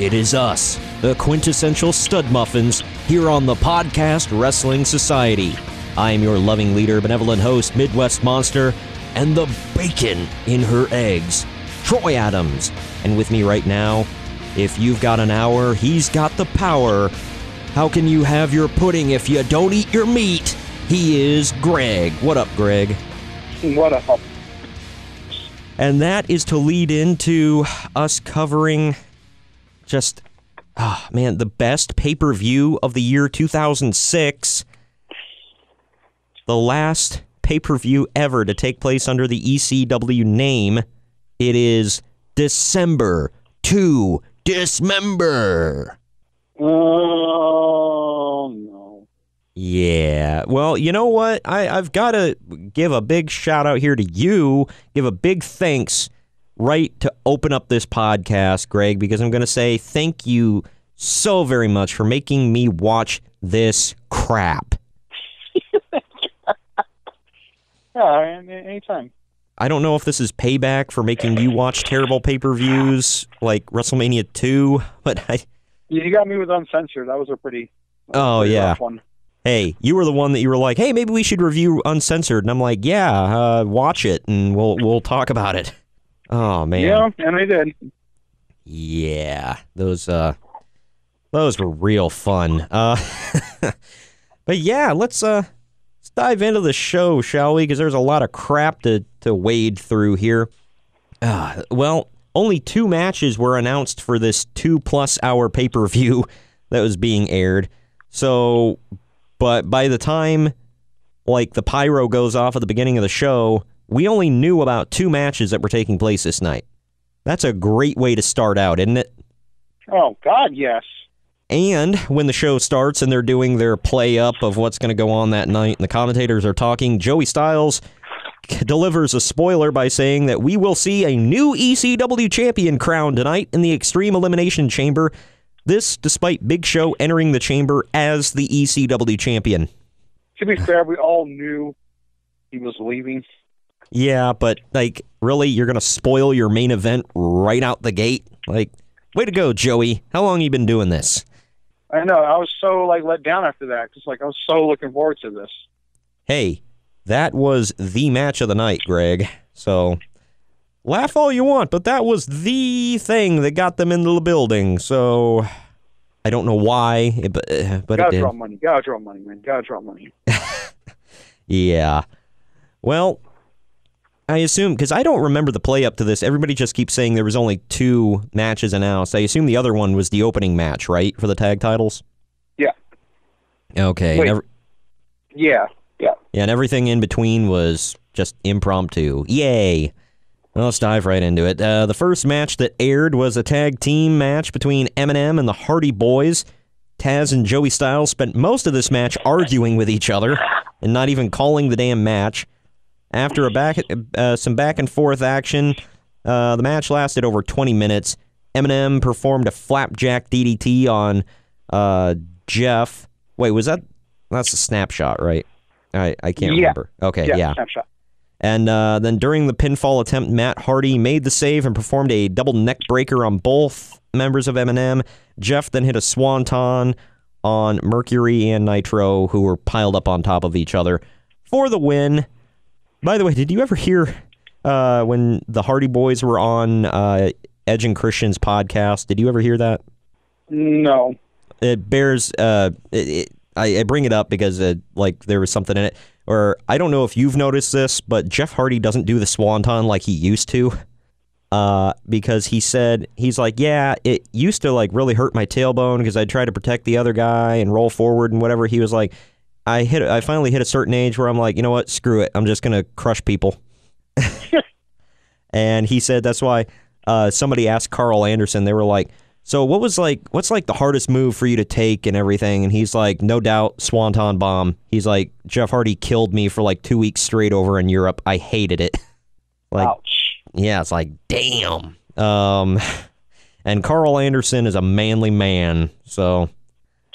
It is us, the quintessential stud muffins, here on the Podcast Wrestling Society. I am your loving leader, benevolent host, Midwest Monster, and the bacon in her eggs, Troy Adams. And with me right now, if you've got an hour, he's got the power. How can you have your pudding if you don't eat your meat? He is Greg. What up, Greg? What up? And that is to lead into us covering just, the best pay-per-view of the year 2006. The last pay-per-view ever to take place under the ECW name. It is December 2 Dismember. Oh, no. Yeah. Well, you know what? I've got to give a big shout out here to you, give a big thanks right to open up this podcast, Greg, because I'm going to say thank you so very much for making me watch this crap. Yeah, anytime. I don't know if this is payback for making you watch terrible pay-per-views like WrestleMania 2, but You got me with Uncensored. That was a pretty rough one. Hey, you were the one that you were like, hey, maybe we should review Uncensored. And I'm like, yeah, watch it, and we'll talk about it. Oh, man. Yeah, and I did. Yeah, those were real fun. But yeah, let's dive into the show, shall we? Because there's a lot of crap to wade through here. Well, only 2 matches were announced for this 2+ hour pay-per-view that was being aired. So, but by the time, like, the pyro goes off at the beginning of the show, we only knew about 2 matches that were taking place this night. That's a great way to start out, isn't it? Oh, God, yes. And when the show starts and they're doing their play-up of what's going to go on that night and the commentators are talking, Joey Styles delivers a spoiler by saying that we will see a new ECW champion crowned tonight in the Extreme Elimination Chamber. This despite Big Show entering the chamber as the ECW champion. To be fair, we all knew he was leaving. Yeah, but, like, really, you're going to spoil your main event right out the gate? Like, way to go, Joey. How long have you been doing this? I know. I was so, let down after that, because, I was so looking forward to this. Hey, that was the match of the night, Greg. So, laugh all you want, but that was the thing that got them into the building. So, I don't know why, but it did. Gotta draw money, man. Gotta draw money. Yeah. Well, I assume, because I don't remember the play up to this. Everybody just keeps saying there was only 2 matches announced. I assume the other one was the opening match, right, for the tag titles? Yeah. Okay. Wait. Yeah. Yeah, and everything in between was just impromptu. Yay. Well, let's dive right into it. The first match that aired was a tag team match between Eminem and the Hardy Boys. Taz and Joey Styles spent most of this match arguing with each other and not even calling the damn match. After some back-and-forth action, the match lasted over 20 minutes. Eminem performed a flapjack DDT on Jeff. Wait, that's a snapshot, right? I can't remember. Okay, yeah. Snapshot. And then during the pinfall attempt, Matt Hardy made the save and performed a double neck breaker on both members of Eminem. Jeff then hit a swanton on Mercury and Nitro, who were piled up on top of each other for the win. By the way, did you ever hear when the Hardy Boys were on Edge and Christian's podcast? Did you ever hear that? No. It bears... I bring it up because there was something in it. Or I don't know if you've noticed this, but Jeff Hardy doesn't do the swanton like he used to. Because he's like, yeah, it used to really hurt my tailbone because I'd try to protect the other guy and roll forward and whatever. He was like, I finally hit a certain age where I'm like, you know what, screw it. I'm just going to crush people. And he said that's why somebody asked Carl Anderson, they were like, so what's the hardest move for you to take and everything? And he's like, no doubt, Swanton Bomb. He's like, Jeff Hardy killed me for 2 weeks straight over in Europe. I hated it. Ouch. Yeah, it's like, damn. And Carl Anderson is a manly man, so.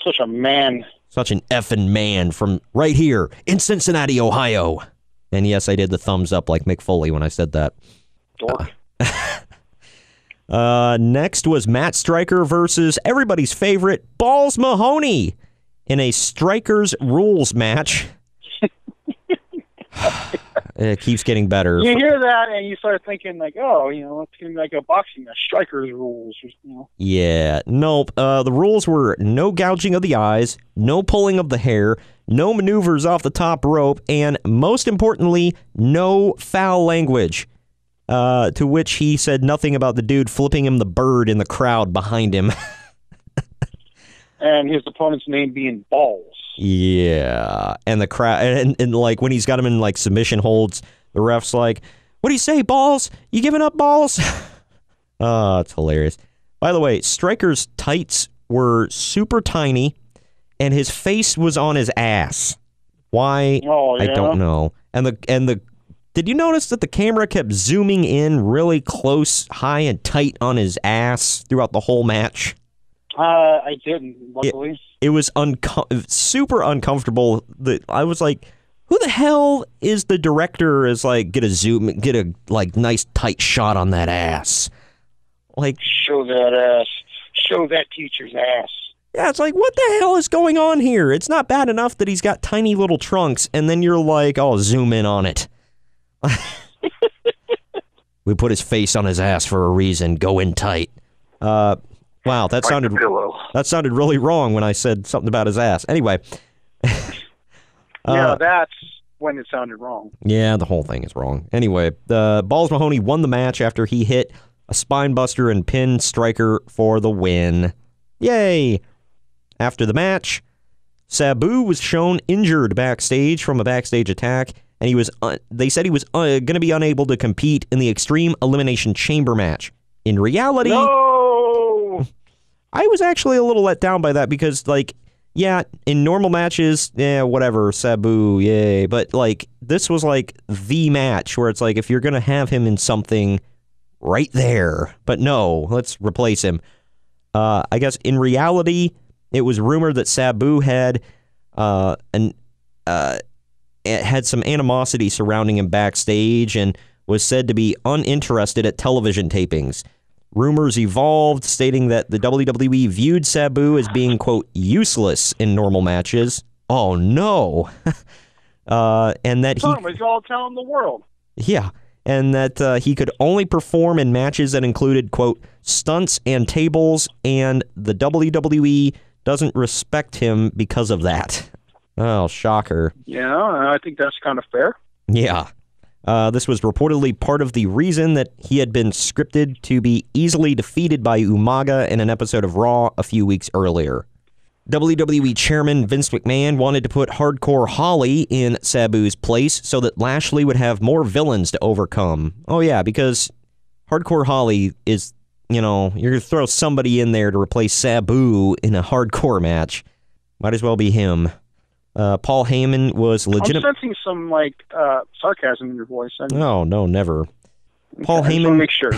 Such a man. Such an effing man from right here in Cincinnati, Ohio. And yes, I did the thumbs up like Mick Foley when I said that. Dork. Next was Matt Striker versus everybody's favorite Balls Mahoney in a Strikers Rules match. It keeps getting better. You hear that and you start thinking like, oh, it's going to be like a boxing match, Strikers Rules. Yeah, nope. The rules were no gouging of the eyes, no pulling of the hair, no maneuvers off the top rope, and most importantly, no foul language. To which he said nothing about the dude flipping him the bird in the crowd behind him. And his opponent's name being Balls. Yeah, and the crowd, and like when he's got him in like submission holds, the ref's like, "What do you say, Balls? You giving up, Balls?" Oh, it's hilarious. By the way, Striker's tights were super tiny, and his face was on his ass. Why? Oh, yeah? I don't know. And the did you notice that the camera kept zooming in really close, high, and tight on his ass throughout the whole match? I didn't, luckily. It was super uncomfortable. I was like, who the hell is the director is like, get a like nice tight shot on that ass. Like, show that ass. Show that teacher's ass. Yeah, it's like, what the hell is going on here? It's not bad enough that he's got tiny little trunks, and then you're like, oh, zoom in on it. We put his face on his ass for a reason. Go in tight. Wow, that sounded really wrong when I said something about his ass. Anyway. Yeah, that's when it sounded wrong. Yeah, the whole thing is wrong. Anyway, Balls Mahoney won the match after he hit a spine buster and pinned Striker for the win. Yay! After the match, Sabu was shown injured backstage from a backstage attack, and they said he was going to be unable to compete in the Extreme Elimination Chamber match. In reality... No! I was actually a little let down by that because, like, yeah, in normal matches, yeah, whatever, Sabu, yay. But, like, this was, like, the match where it's like, if you're going to have him in something right there. But no, let's replace him. I guess in reality, it was rumored that Sabu had had some animosity surrounding him backstage and was said to be uninterested at television tapings. Rumors evolved, stating that the WWE viewed Sabu as being, quote, useless in normal matches. Oh, no. And that he... He's all telling the world. Yeah, and that he could only perform in matches that included, quote, stunts and tables, and the WWE doesn't respect him because of that. Oh, shocker. Yeah, I think that's kind of fair. Yeah. This was reportedly part of the reason that he had been scripted to be easily defeated by Umaga in an episode of Raw a few weeks earlier. WWE Chairman Vince McMahon wanted to put Hardcore Holly in Sabu's place so that Lashley would have more villains to overcome. Oh yeah, because Hardcore Holly is, you're going to throw somebody in there to replace Sabu in a hardcore match. Might as well be him. Paul Heyman was legitimate. I'm sensing some sarcasm in your voice. No, never. Okay, Paul Heyman make sure.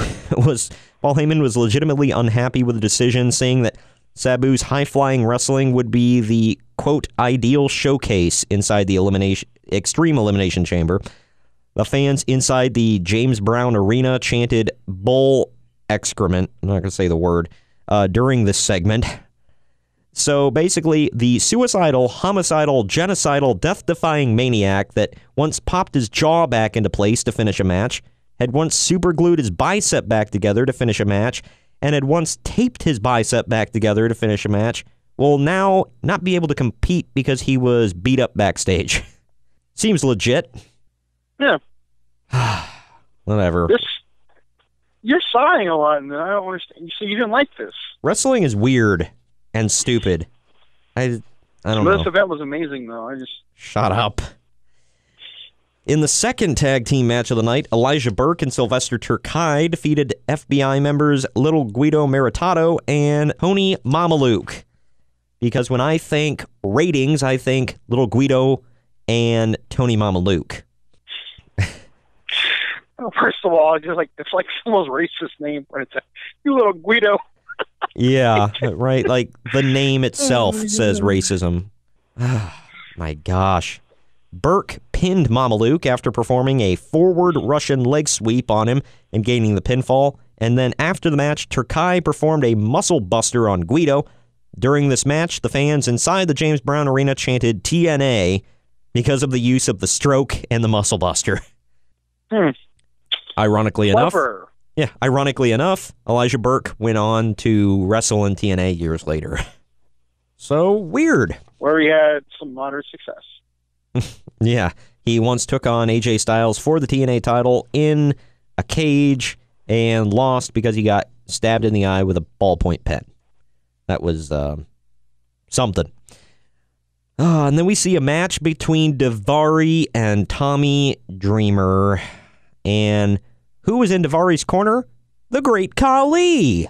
Paul Heyman was legitimately unhappy with the decision, saying that Sabu's high-flying wrestling would be the quote ideal showcase inside the Extreme Elimination Chamber. The fans inside the James Brown Arena chanted "bull excrement." I'm not going to say the word during this segment. So basically, the suicidal, homicidal, genocidal, death-defying maniac that once popped his jaw back into place to finish a match, had once superglued his bicep back together to finish a match, and had once taped his bicep back together to finish a match, will now not be able to compete because he was beat up backstage. Seems legit. Yeah. Whatever. You're sighing a lot, and I don't understand. So you didn't like this. Wrestling is weird and stupid. I don't know. This event was amazing, though. Shut up. In the second tag team match of the night, Elijah Burke and Sylvester Terkay defeated FBI members Little Guido Maritato and Tony Mamaluke. Because when I think ratings, I think Little Guido and Tony Mamaluke. Well, first of all, it's like the most racist name. You Little Guido. Yeah, right. Like the name itself says racism. My gosh. Burke pinned Mamaluke after performing a forward Russian leg sweep on him and gaining the pinfall. And then after the match, Turkai performed a muscle buster on Guido. During this match, the fans inside the James Brown Arena chanted TNA because of the use of the stroke and the muscle buster. Ironically enough, Elijah Burke went on to wrestle in TNA years later. So weird. Where he had some moderate success. Yeah, he once took on AJ Styles for the TNA title in a cage and lost because he got stabbed in the eye with a ballpoint pen. That was something. And then we see a match between Daivari and Tommy Dreamer. And who was in Daivari's corner? The Great Khali.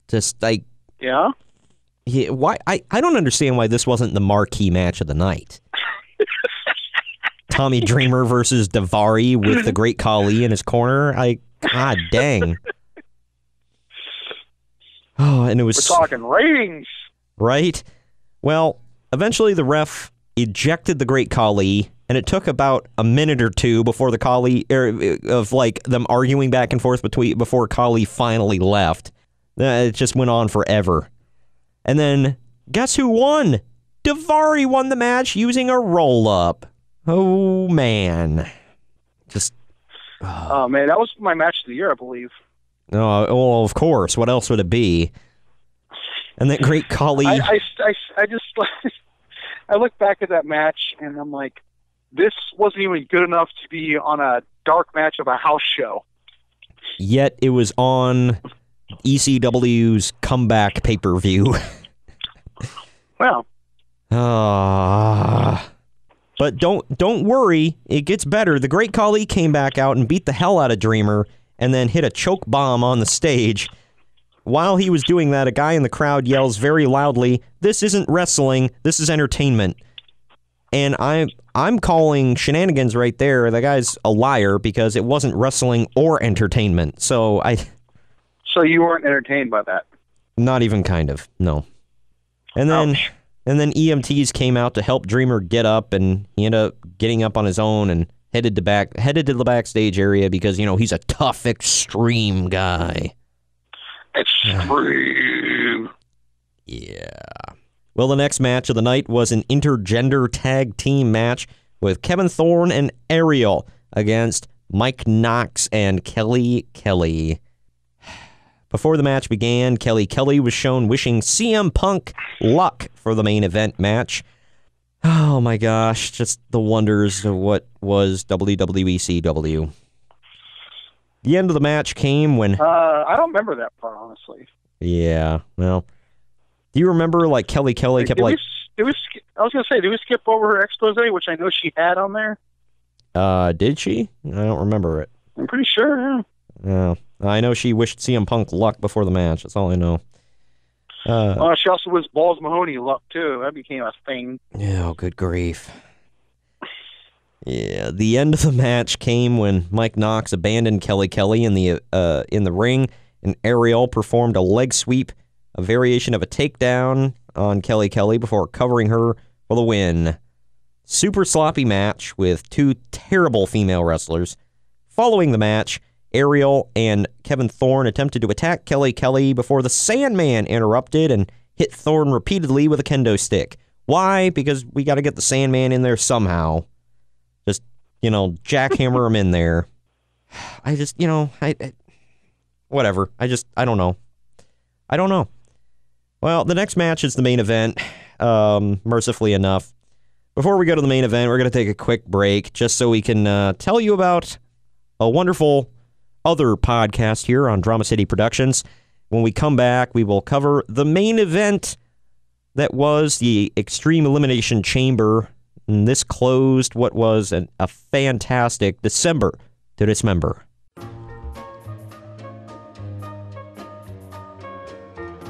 Just like... Yeah? Why? I don't understand why this wasn't the marquee match of the night. Tommy Dreamer versus Daivari with the Great Khali in his corner. God dang. Oh, and it was... We're talking ratings. Right? Well, eventually the ref ejected the Great Khali, and it took about a minute or two before the Khali, of like them arguing back and forth before Khali finally left. It just went on forever. And then, guess who won? Daivari won the match using a roll-up. Oh, man. Oh, man, that was my match of the year, I believe. Oh, well, of course. What else would it be? And that Great Khali... I just... I look back at that match, and I'm like, this wasn't even good enough to be on a dark match of a house show. Yet it was on ECW's comeback pay-per-view. Well. But don't worry, it gets better. The Great Khali came back out and beat the hell out of Dreamer and then hit a choke bomb on the stage. While he was doing that, a guy in the crowd yells very loudly, "This isn't wrestling, this is entertainment." And I'm calling shenanigans right there. The guy's a liar because it wasn't wrestling or entertainment. So you weren't entertained by that? Not even kind of, no. And then EMTs came out to help Dreamer get up, and he ended up getting up on his own and headed to the backstage area because, you know, he's a tough, extreme guy. Extreme. Yeah. Well, the next match of the night was an intergender tag team match with Kevin Thorne and Ariel against Mike Knox and Kelly Kelly. Before the match began, Kelly Kelly was shown wishing CM Punk luck for the main event match. Oh my gosh, just the wonders of what was WWE CW. The end of the match came when... I don't remember that part, honestly. Yeah, well... Do you remember, like, Kelly Kelly kept, like... I was going to say, did we skip over her expose, which I know she had on there? Did she? I don't remember it. I'm pretty sure, yeah. I know she wished CM Punk luck before the match. That's all I know. She also wished Balls Mahoney luck, too. That became a thing. Oh, good grief. Yeah, the end of the match came when Mike Knox abandoned Kelly Kelly in the ring, and Ariel performed a leg sweep, a variation of a takedown on Kelly Kelly before covering her for the win. Super sloppy match with two terrible female wrestlers. Following the match, Ariel and Kevin Thorne attempted to attack Kelly Kelly before the Sandman interrupted and hit Thorne repeatedly with a kendo stick. Why? Because we got to get the Sandman in there somehow. Just, jackhammer him in there. Whatever. I don't know. Well, the next match is the main event, mercifully enough. Before we go to the main event, we're going to take a quick break just so we can tell you about a wonderful other podcast here on Drama City Productions. When we come back, we will cover the main event that was the Extreme Elimination Chamber. And this closed what was a fantastic December to Dismember.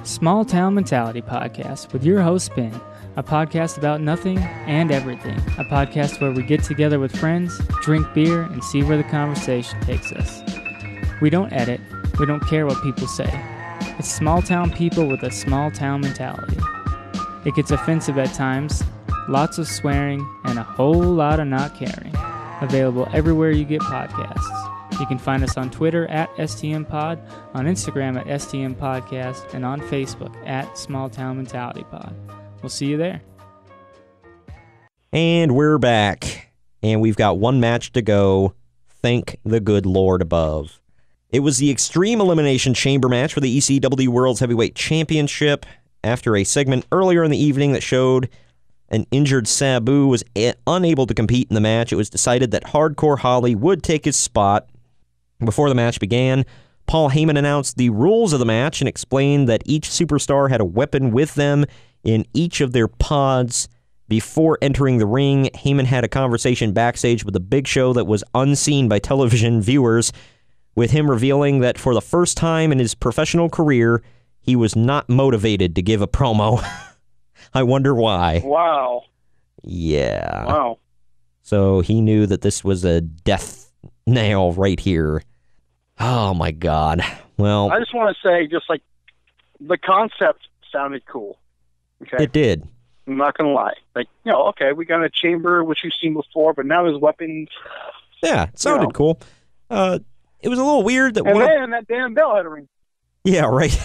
Small Town Mentality Podcast with your host, Ben. A podcast about nothing and everything. A podcast where we get together with friends, drink beer, and see where the conversation takes us. We don't edit. We don't care what people say. It's small town people with a small town mentality. It gets offensive at times, lots of swearing, and a whole lot of not caring. Available everywhere you get podcasts. You can find us on Twitter at STMPod, on Instagram at STMPodcast, and on Facebook at Small Town Mentality Pod. We'll see you there. And we're back. And we've got one match to go. Thank the good Lord above. It was the Extreme Elimination Chamber match for the ECW World's Heavyweight Championship. After a segment earlier in the evening that showed an injured Sabu was unable to compete in the match, it was decided that Hardcore Holly would take his spot. Before the match began, Paul Heyman announced the rules of the match and explained that each superstar had a weapon with them in each of their pods. Before entering the ring, Heyman had a conversation backstage with the Big Show that was unseen by television viewers, with him revealing that for the first time in his professional career, he was not motivated to give a promo. I wonder why. Wow. Yeah. Wow. So he knew that this was a death nail right here. Oh, my God. Well, I just want to say, just like, the concept sounded cool. Okay. It did. I'm not going to lie. Like, okay, we got a chamber, which we've seen before, but now there's weapons. Yeah, it sounded cool. It was a little weird that then that damn bell had a ring. Yeah, right.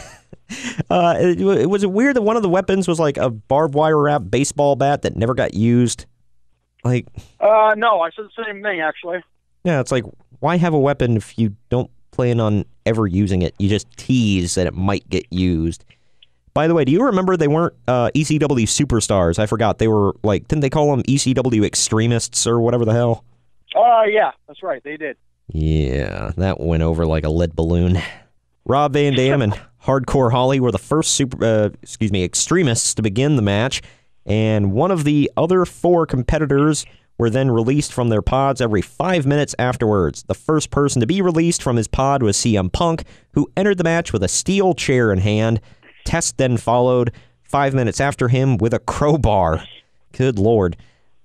It was weird that one of the weapons was like a barbed wire wrapped baseball bat that never got used. Like, no, I said the same thing, actually. Yeah, it's like, why have a weapon if you don't plan on ever using it? You just tease that it might get used. By the way, do you remember they weren't ECW superstars? I forgot. They were like, didn't they call them ECW extremists or whatever the hell? Yeah, that's right. They did. Yeah, that went over like a lead balloon. Rob Van Dam and Hardcore Holly were the first extremists to begin the match, and one of the other four competitors were then released from their pods every 5 minutes afterwards. The first person to be released from his pod was CM Punk, who entered the match with a steel chair in hand. Test then followed 5 minutes after him with a crowbar. Good Lord.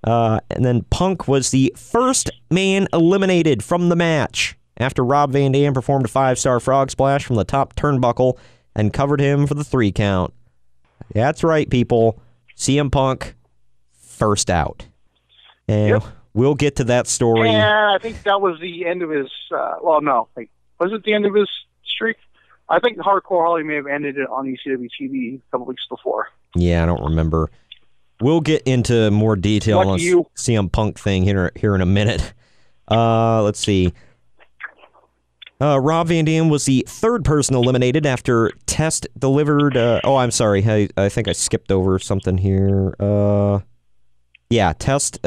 And then Punk was the first man eliminated from the match after Rob Van Dam performed a 5-star frog splash from the top turnbuckle and covered him for the 3 count. That's right, people. CM Punk, first out. And we'll get to that story. Yeah, I think that was the end of his, was it the end of his streak? I think Hardcore Holly may have ended it on ECW TV a couple weeks before. Yeah, I don't remember. We'll get into more detail on the CM Punk thing here in a minute. Let's see. Rob Van Dam was the third person eliminated after Test delivered... I'm sorry. I think I skipped over something here. Test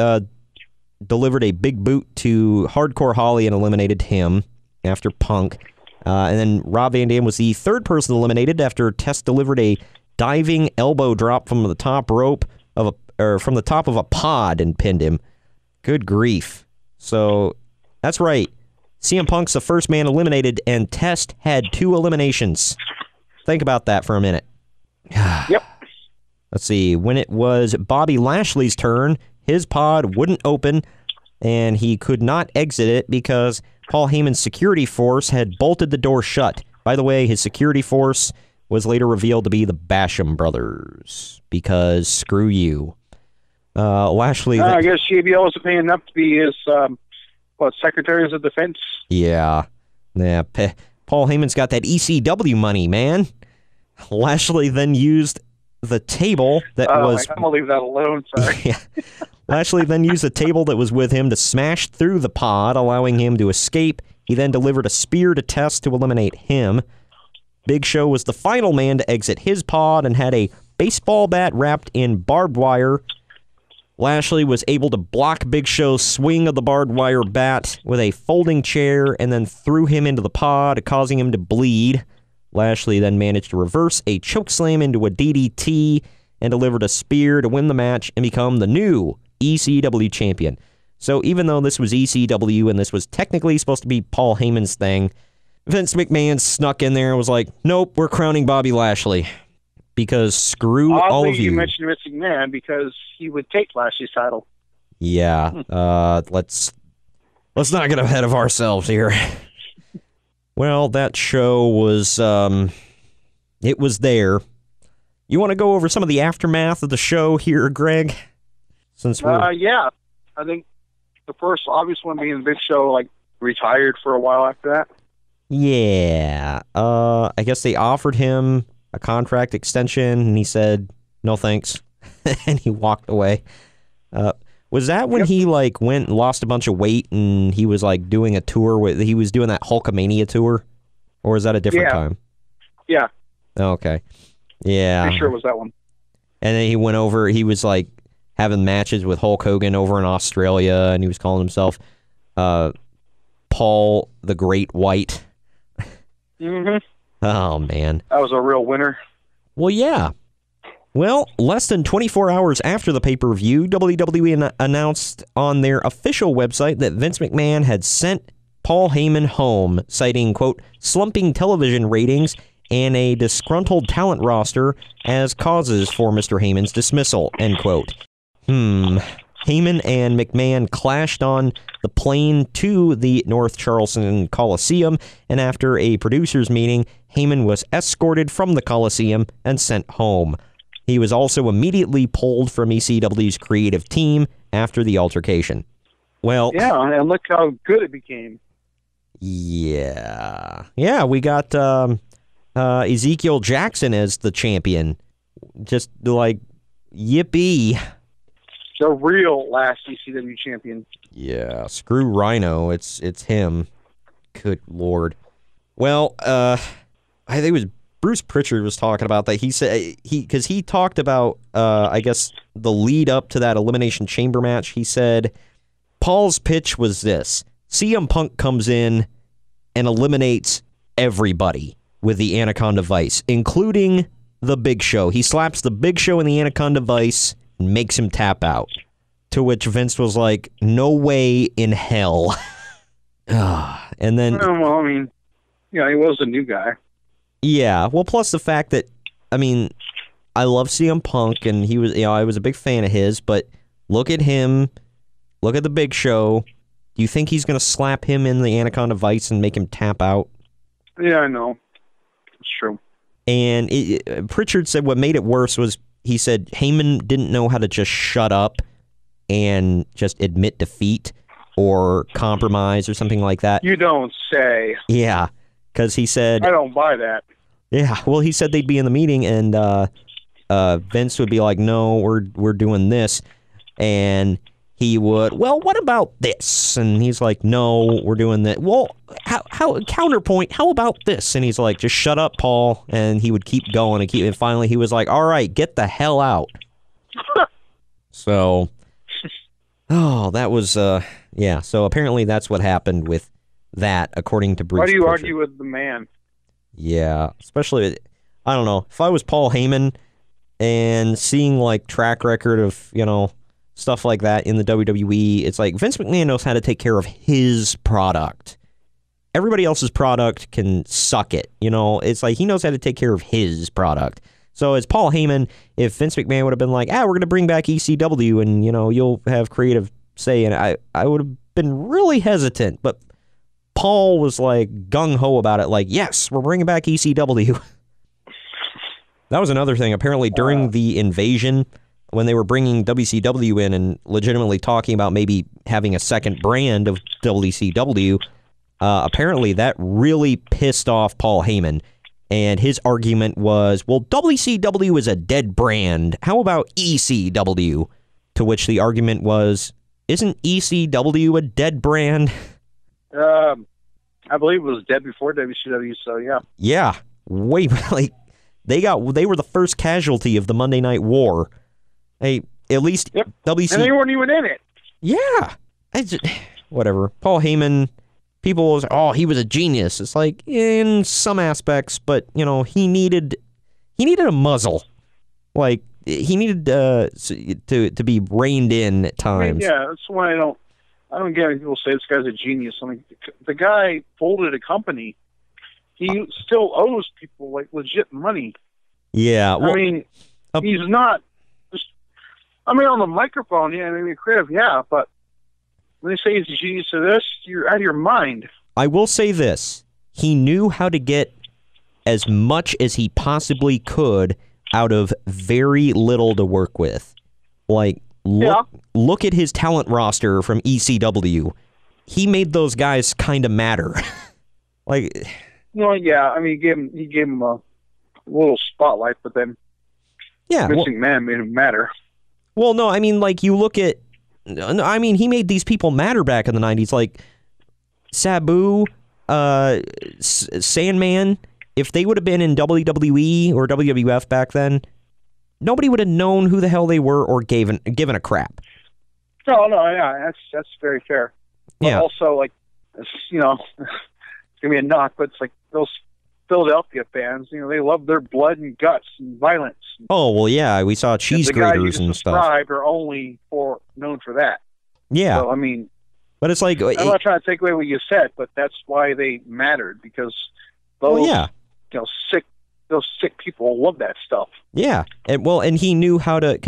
delivered a big boot to Hardcore Holly and eliminated him after Punk. And then Rob Van Dam was the third person eliminated after Test delivered a diving elbow drop from the top rope from the top of a pod and pinned him. Good grief. So, that's right. CM Punk's the first man eliminated, and Test had 2 eliminations. Think about that for a minute. Yep. Let's see. When it was Bobby Lashley's turn, his pod wouldn't open, and he could not exit it because Paul Heyman's security force had bolted the door shut. By the way, his security force was later revealed to be the Basham brothers, because screw you. Lashley... I guess JBL wasn't paying enough to be his, secretaries of defense? Yeah. Paul Heyman's got that ECW money, man. Lashley then used the table that was... I'm going to leave that alone, sorry. Yeah. Lashley then used the table that was with him to smash through the pod, allowing him to escape. He then delivered a spear to Test to eliminate him. Big Show was the final man to exit his pod and had a baseball bat wrapped in barbed wire. Lashley was able to block Big Show's swing of the barbed wire bat with a folding chair and then threw him into the pod, causing him to bleed. Lashley then managed to reverse a chokeslam into a DDT and delivered a spear to win the match and become the new ECW champion. So even though this was ECW and this was technically supposed to be Paul Heyman's thing, Vince McMahon snuck in there and was like, nope, we're crowning Bobby Lashley. Because screw all of you. You mentioned Vince McMahon because he would take Lashley's title. Yeah, let's not get ahead of ourselves here. Well, that show was, it was there. You want to go over some of the aftermath of the show here, Greg? Since we're... Yeah. I think the first obvious one being the Big Show, retired for a while after that. Yeah. I guess they offered him a contract extension, and he said, no thanks, and he walked away. Was that when he like went and lost a bunch of weight, and he was like doing a tour he was doing that Hulkamania tour, or is that a different time? Yeah. Okay. Yeah. Pretty sure it was that one. And then he went over. He was like having matches with Hulk Hogan over in Australia, and he was calling himself Paul the Great White. Mm-hmm. Oh man, that was a real winner. Well, yeah. Well, less than 24 hours after the pay-per-view, WWE announced on their official website that Vince McMahon had sent Paul Heyman home, citing, quote, slumping television ratings and a disgruntled talent roster as causes for Mr. Heyman's dismissal, end quote. Heyman and McMahon clashed on the plane to the North Charleston Coliseum, and after a producers meeting, Heyman was escorted from the Coliseum and sent home. He was also immediately pulled from ECW's creative team after the altercation. Well, yeah, and look how good it became. Yeah. Yeah, we got Ezekiel Jackson as the champion. Just like, yippee. The real last ECW champion. Yeah, screw Rhino. It's him. Good Lord. Well, I think it was Bruce Pritchard was talking about that. He said because he talked about I guess the lead up to that Elimination Chamber match. He said Paul's pitch was this: CM Punk comes in and eliminates everybody with the Anaconda Vice, including the Big Show. He slaps the Big Show in the Anaconda Vice and makes him tap out. To which Vince was like, "No way in hell." And then, well, I mean, yeah, he was a new guy. Yeah, well, plus the fact that, I mean, I love CM Punk, and he was, I was a big fan of his, but look at him, look at the Big Show. Do you think he's going to slap him in the Anaconda Vice and make him tap out? Yeah, I know. It's true. And Pritchard said what made it worse was, he said Heyman didn't know how to just shut up and just admit defeat or compromise or something like that. You don't say. Yeah. Because he said... I don't buy that. Yeah, well, he said they'd be in the meeting, and Vince would be like, no, we're doing this. And he would, well, what about this? And he's like, no, we're doing that. Well, how counterpoint, how about this? And he's like, just shut up, Paul. And he would keep going, and finally he was like, all right, get the hell out. So, that was, yeah, so apparently that's what happened with that, according to Bruce. Why do you Pritchard. argue with the man? Yeah, especially, I don't know, if I was Paul Heyman and seeing like track record of, stuff like that in the WWE, it's like Vince McMahon knows how to take care of his product. Everybody else's product can suck it, it's like he knows how to take care of his product. So as Paul Heyman, if Vince McMahon would have been like, we're going to bring back ECW and, you'll have creative say, and I would have been really hesitant, but Paul was like gung-ho about it, like, yes, we're bringing back ECW. That was another thing. Apparently, during the invasion, when they were bringing WCW in and legitimately talking about maybe having a second brand of WCW, apparently that really pissed off Paul Heyman. And his argument was, well, WCW is a dead brand. How about ECW? To which the argument was, isn't ECW a dead brand? I believe it was dead before WCW, so yeah. Yeah, like they were the first casualty of the Monday Night War. At least WCW. And they weren't even in it. Yeah, whatever. Paul Heyman, people was, he was a genius. It's like in some aspects, but he needed a muzzle. Like he needed to be reined in at times. Yeah, that's why I don't get when people say this guy's a genius. I mean, the guy folded a company. He still owes people like legit money. Yeah, well, I mean, he's not just. I mean, on the microphone, yeah, maybe creative, yeah, but when they say he's a genius of this, you're out of your mind. I will say this: he knew how to get as much as he possibly could out of very little to work with. Like, look at his talent roster from ECW. he made those guys kind of matter. Like, well, yeah, I mean, he gave him a little spotlight, but then missing man made him matter. Well, no, I mean, like, you look at, I mean, he made these people matter back in the 90s, like Sabu, Sandman. If they would have been in WWE or WWF back then, nobody would have known who the hell they were or given a crap. No, yeah, that's very fair. But also, like, you know, it's gonna be a knock, but it's like those Philadelphia fans, you know, they love their blood and guts and violence. Oh well, yeah, we saw cheese graters and stuff. The guys are only known for that. Yeah, so, I mean, but it's like I'm not trying to take away what you said, but that's why they mattered, because those those sick people love that stuff. Yeah, and he knew how to,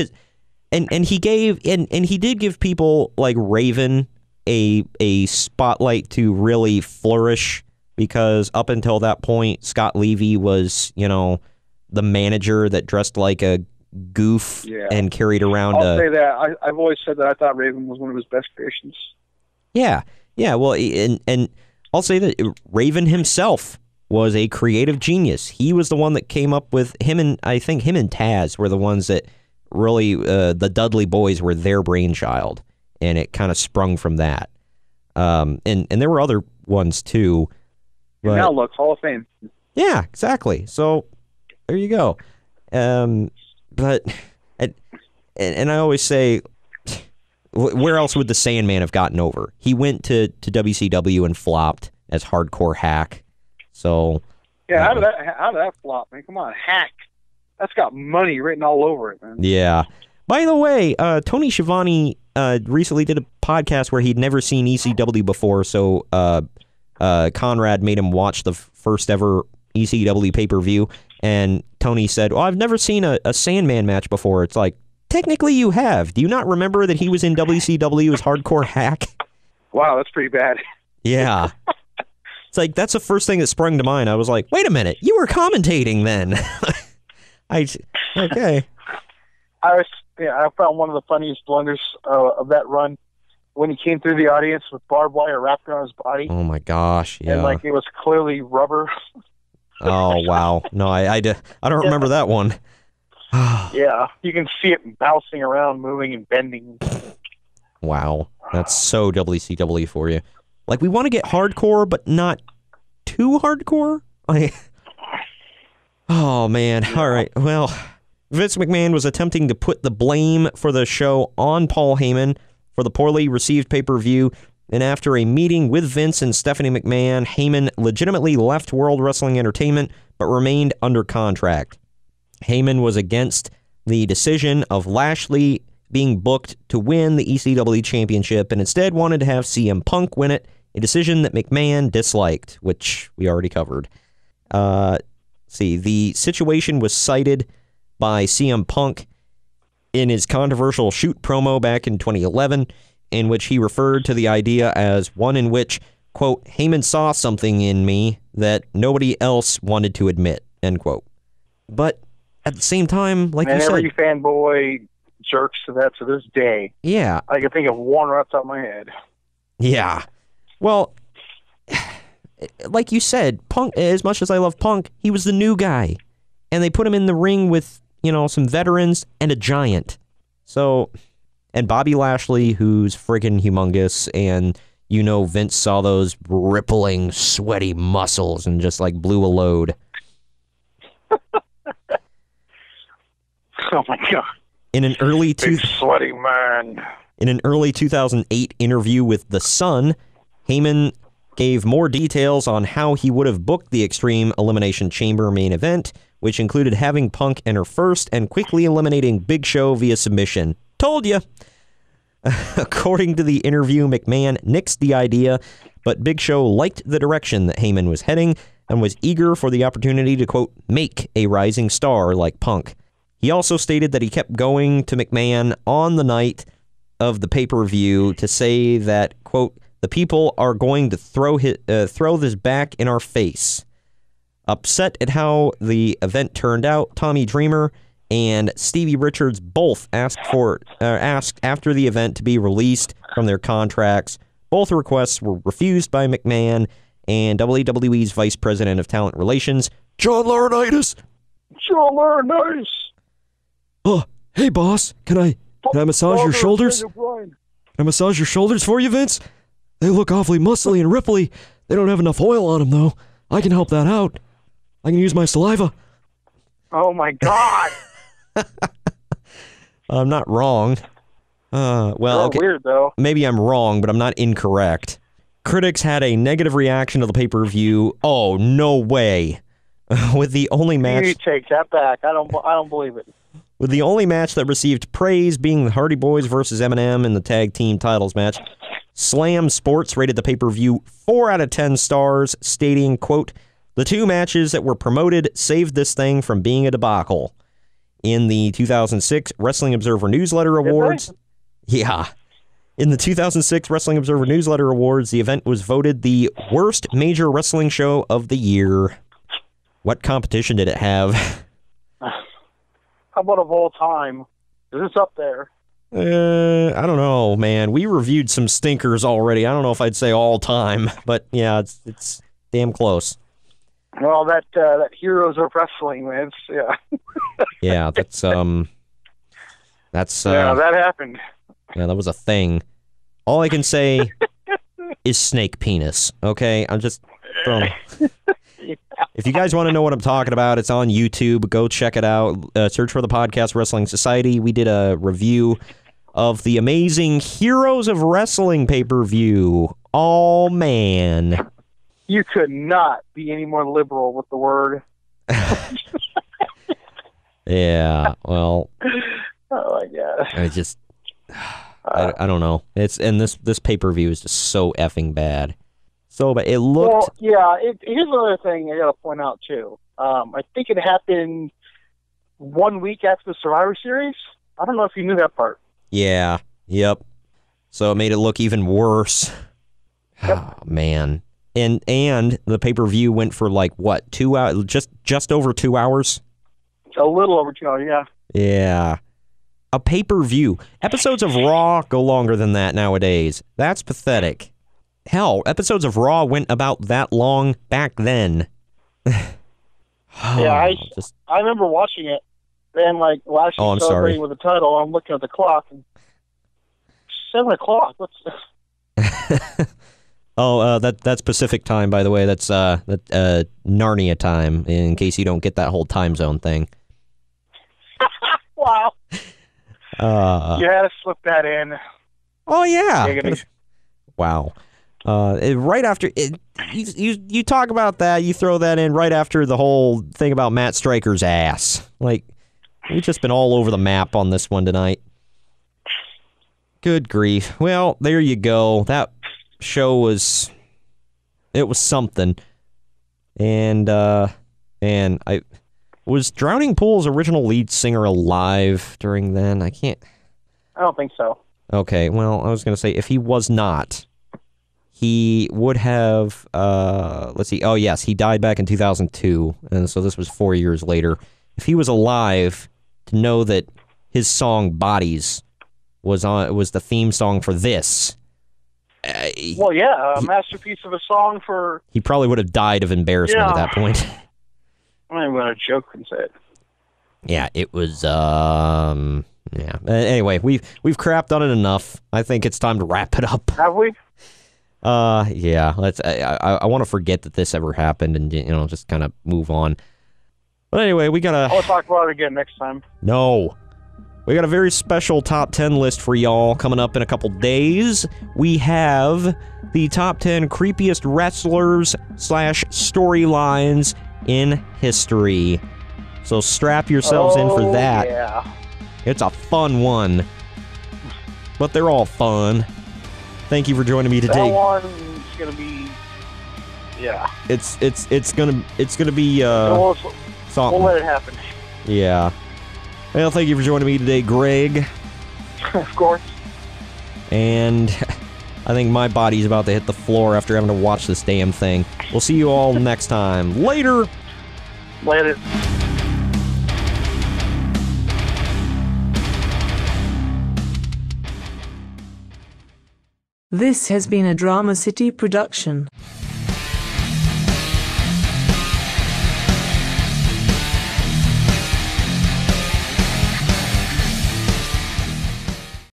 and he did give people like Raven a spotlight to really flourish, because up until that point, Scott Levy was, you know, the manager that dressed like a goof and carried around I'll say that. I've always said that I thought Raven was one of his best creations. Yeah, well, and I'll say that Raven himself was a creative genius. He was the one that came up with I think him and Taz were the ones that really, the Dudley Boys were their brainchild, and it kind of sprung from that. And there were other ones too. But, now look, Hall of Fame. Yeah, exactly. So there you go. But and I always say, where else would the Sandman have gotten over? He went to WCW and flopped as Hardcore Hack. So yeah, how did that flop, man? Come on, Hack. That's got money written all over it, man. Yeah. By the way, Tony Schiavone recently did a podcast where he'd never seen ECW before, so Conrad made him watch the first ever ECW pay-per-view, and Tony said, "Well, I've never seen a Sandman match before." It's like, technically you have. Do you not remember that he was in WCW as Hardcore Hack? Wow, that's pretty bad. Yeah. It's like, that's the first thing that sprung to mind. I was like, wait a minute, you were commentating then. Okay. I found one of the funniest blunders of that run when he came through the audience with barbed wire wrapped around his body. Oh my gosh, yeah. And like it was clearly rubber. Oh wow, no, I don't remember that one. Yeah, you can see it bouncing around, moving and bending. Wow, that's so WCW for you. Like, we want to get hardcore, but not too hardcore. Oh man, all right. Well, Vince McMahon was attempting to put the blame for the show on Paul Heyman for the poorly received pay-per-view, and after a meeting with Vince and Stephanie McMahon, Heyman legitimately left World Wrestling Entertainment, but remained under contract. Heyman was against the decision of Lashley being booked to win the ECW championship, and instead wanted to have CM Punk win it, a decision that McMahon disliked, which we already covered. The situation was cited by CM Punk in his controversial shoot promo back in 2011, in which he referred to the idea as one in which, quote, Heyman saw something in me that nobody else wanted to admit, end quote. But at the same time, like you said... every fanboy jerks to that to this day. Yeah. I can think of one right off the top of my head. Yeah. Well, like you said, Punk, as much as I love Punk, he was the new guy. And they put him in the ring with, you know, some veterans and a giant. So, and Bobby Lashley, who's friggin' humongous, and, you know, Vince saw those rippling, sweaty muscles and just, like, blew a load. Oh, my God. In an early... Big sweaty man. In an early 2008 interview with The Sun, Heyman gave more details on how he would have booked the Extreme Elimination Chamber main event, which included having Punk enter first and quickly eliminating Big Show via submission. Told ya! According to the interview, McMahon nixed the idea, but Big Show liked the direction that Heyman was heading and was eager for the opportunity to, quote, make a rising star like Punk. He also stated that he kept going to McMahon on the night of the pay-per-view to say that, quote, the people are going to throw this back in our face. Upset at how the event turned out, Tommy Dreamer and Stevie Richards both asked after the event to be released from their contracts, Both requests were refused by McMahon and WWE's Vice President of Talent Relations, John Laurinaitis. John Laurinaitis. Oh, hey, boss. Can I massage your shoulders? Can I massage your shoulders for you, Vince? They look awfully muscly and ripply. They don't have enough oil on them, though. I can help that out. I can use my saliva. Oh, my God. I'm not wrong. Well, okay. Weird, though. Maybe I'm wrong, but I'm not incorrect. Critics had a negative reaction to the pay-per-view. Oh, no way. With the only match... You take that back. I don't believe it. With the only match that received praise being the Hardy Boys versus M&M in the tag team titles match, Slam Sports rated the pay-per-view 4 out of 10 stars, stating, quote, "The two matches that were promoted saved this thing from being a debacle." In the 2006 Wrestling Observer Newsletter Awards... Yeah. In the 2006 Wrestling Observer Newsletter Awards, the event was voted the worst major wrestling show of the year. What competition did it have? How about of all time? Is this up there? I don't know, man. We reviewed some stinkers already. I don't know if I'd say all time, but yeah, it's damn close. Well, that Heroes of Wrestling, man. Yeah. Yeah, that's yeah, that happened. Yeah, that was a thing. All I can say is snake penis. Okay, I'm just throwing. If you guys want to know what I'm talking about, it's on YouTube. Go check it out. Search for the Podcast Wrestling Society. We did a review of the amazing Heroes of Wrestling pay-per-view. Oh, man. You could not be any more liberal with the word. Yeah, well. Oh, my God. I just, I don't know. And this pay-per-view is just so effing bad. So, but it looked... Well, yeah, here's another thing I got to point out, too. I think it happened 1 week after the Survivor Series. I don't know if you knew that part. Yeah, yep. So it made it look even worse. Yep. Oh, man. And the pay-per-view went for, like, what, 2 hours? Just over 2 hours? A little over 2 hours, yeah. Yeah. A pay-per-view. Episodes of Raw go longer than that nowadays. That's pathetic. Hell, episodes of Raw went about that long back then. Yeah, I remember watching it. Then, like, last year, celebrating with the title, I'm looking at the clock. And 7 o'clock. What's Oh, that's Pacific time, by the way. That's Narnia time, in case you don't get that whole time zone thing. Wow. You had to slip that in. Oh, yeah. Wow. Right after you talk about that, you throw that in right after the whole thing about Matt Stryker's ass. Like, we've just been all over the map on this one tonight. Good grief. Well, there you go. That show was something. And I was Drowning Pool's original lead singer alive during then? I don't think so. Okay, well, I was going to say if he was not, he would have, let's see, oh yes, he died back in 2002, and so this was 4 years later. If he was alive, to know that his song Bodies was the theme song for this. Well, yeah, a masterpiece of a song for... He probably would have died of embarrassment at that point. I'm not going to joke and say it. Yeah, it was, yeah. Anyway, we've crapped on it enough. I think it's time to wrap it up. Have we? Yeah. I want to forget that this ever happened and, just kind of move on. But anyway, I'll talk about it again next time. No. We got a very special top 10 list for y'all coming up in a couple days. We have the top 10 creepiest wrestlers / storylines in history. So strap yourselves in for that. Yeah. It's a fun one. But they're all fun. Thank you for joining me today. That one's gonna be, yeah. It's gonna be something. We'll let it happen. Yeah. Well, thank you for joining me today, Greg. Of course. And I think my body's about to hit the floor after having to watch this damn thing. We'll see you all next time. Later. Later. This has been a Drama City production.